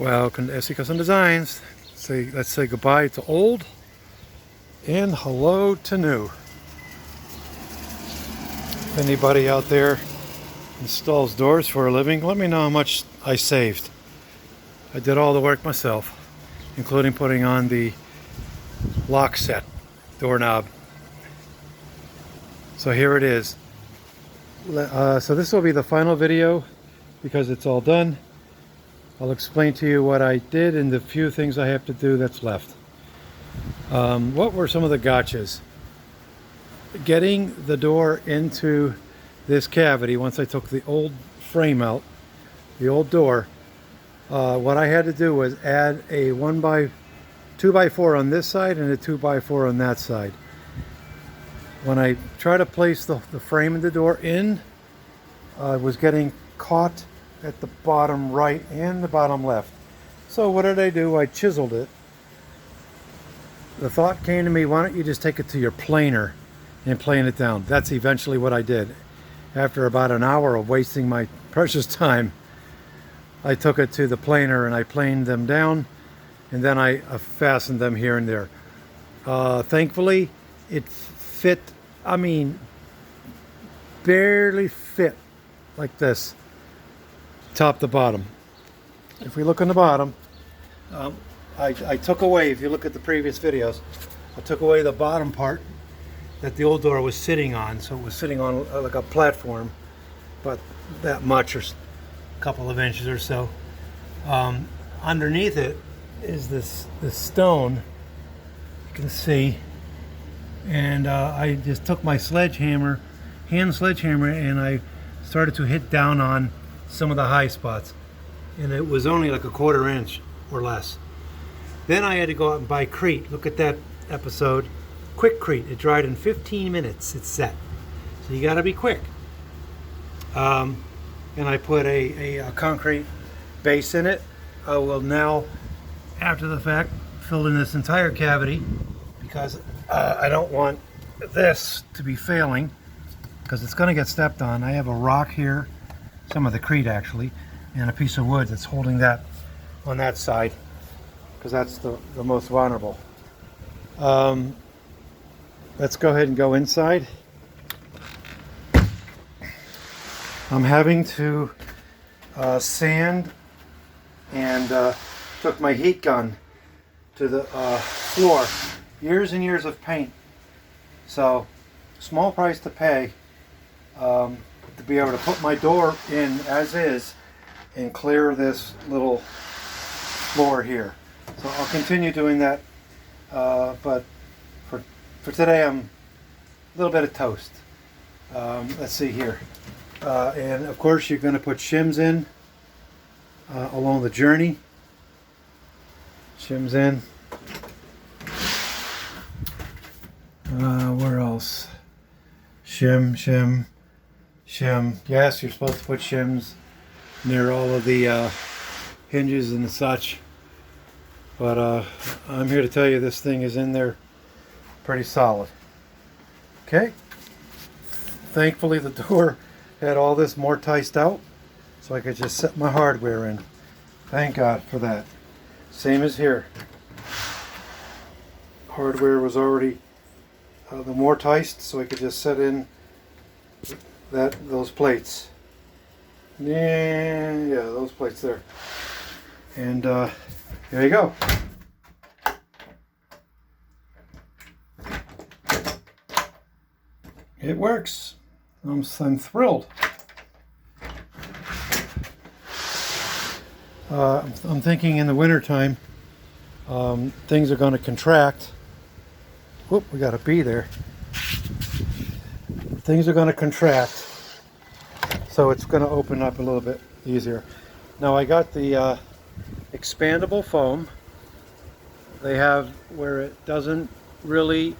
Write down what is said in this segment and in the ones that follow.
Welcome to SC Custom Designs. Let's say goodbye to old and hello to new. If anybody out there installs doors for a living, let me know how much I saved. I did all the work myself, including putting on the lock set doorknob. So here it is. So this will be the final video because it's all done. I'll explain to you what I did and the few things I have to do that's left. What were some of the gotchas? Getting the door into this cavity, once I took the old frame out, the old door, what I had to do was add a 2x4 on this side and a 2x4 on that side. When I try to place the frame of the door in, I was getting caught at the bottom right and the bottom left. So what did I do? I chiseled it. The thought came to me, why don't you just take it to your planer and plane it down? That's eventually what I did. After about an hour of wasting my precious time, I took it to the planer and I planed them down, and then I fastened them here and there. Thankfully, it fit, I mean, barely fit like this, top to bottom. If we look on the bottom, I took away, if you look at the previous videos, I took away the bottom part that the old door was sitting on. So it was sitting on like a platform, but that much, or a couple of inches or so. Underneath it is this stone, you can see, and I just took my hand sledgehammer, and I started to hit down on some of the high spots, and it was only like a 1/4 inch or less. Then I had to go out and buy Crete. Look at that episode, quick Crete. It dried in 15 minutes. It's set, so you got to be quick. And I put a concrete base in it. I will now, after the fact, fill in this entire cavity because I don't want this to be failing because it's going to get stepped on. I have a rock here, some of the Crete actually, and a piece of wood that's holding that on that side because that's the most vulnerable. Let's go ahead and go inside. I'm having to sand, and took my heat gun to the floor. Years and years of paint. So, small price to pay to be able to put my door in as is and clear this little floor here. So I'll continue doing that, but for today I'm a little bit of toast. Let's see here. And of course you're going to put shims in along the journey. Shims in. Where else? Shim. Yes, you're supposed to put shims near all of the hinges and such. But I'm here to tell you this thing is in there pretty solid. Okay. Thankfully the door had all this mortised out, so I could just set my hardware in. Thank God for that. Same as here. Hardware was already the mortised, so I could just set in those plates. Yeah, those plates there. And here you go. It works. I'm thrilled. I'm thinking in the wintertime, things are going to contract. Whoop, we got a bee there. Things are going to contract, so it's going to open up a little bit easier. Now I got the expandable foam. They have where it doesn't really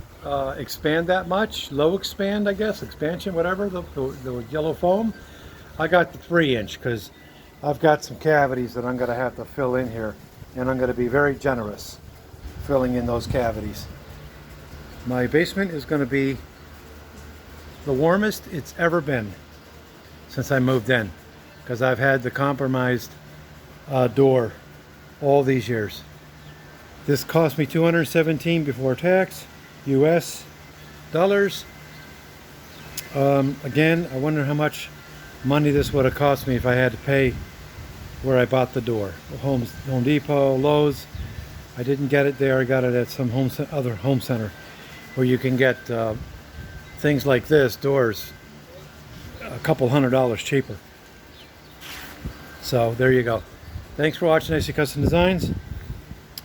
expand that much, low expand, I guess, expansion, whatever, the yellow foam. I got the 3-inch because I've got some cavities that I'm going to have to fill in here, and I'm going to be very generous filling in those cavities. My basement is going to be the warmest it's ever been since I moved in, because I've had the compromised door all these years. This cost me $217 before tax, US dollars. Again, I wonder how much money this would have cost me if I had to pay where I bought the door. Home Depot, Lowe's. I didn't get it there. I got it at some other home center where you can get things like this, doors, a couple $100 cheaper. So there you go. Thanks for watching AC Custom Designs.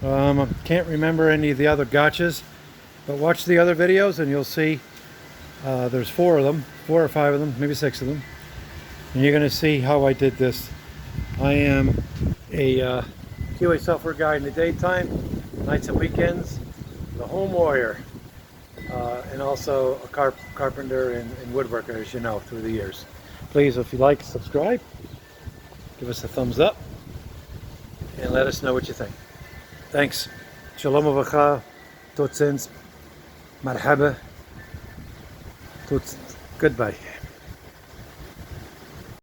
I can't remember any of the other gotchas, but watch the other videos and you'll see there's 4 of them, 4 or 5 of them, maybe 6 of them. And you're going to see how I did this. I am a QA software guy in the daytime, nights and weekends, the home warrior, and also a carpenter and woodworker, as you know, through the years. Please, if you like, subscribe, give us a thumbs up, and let us know what you think. Thanks. Shalom uvracha, tot ziens, marhaba, tot goodbye.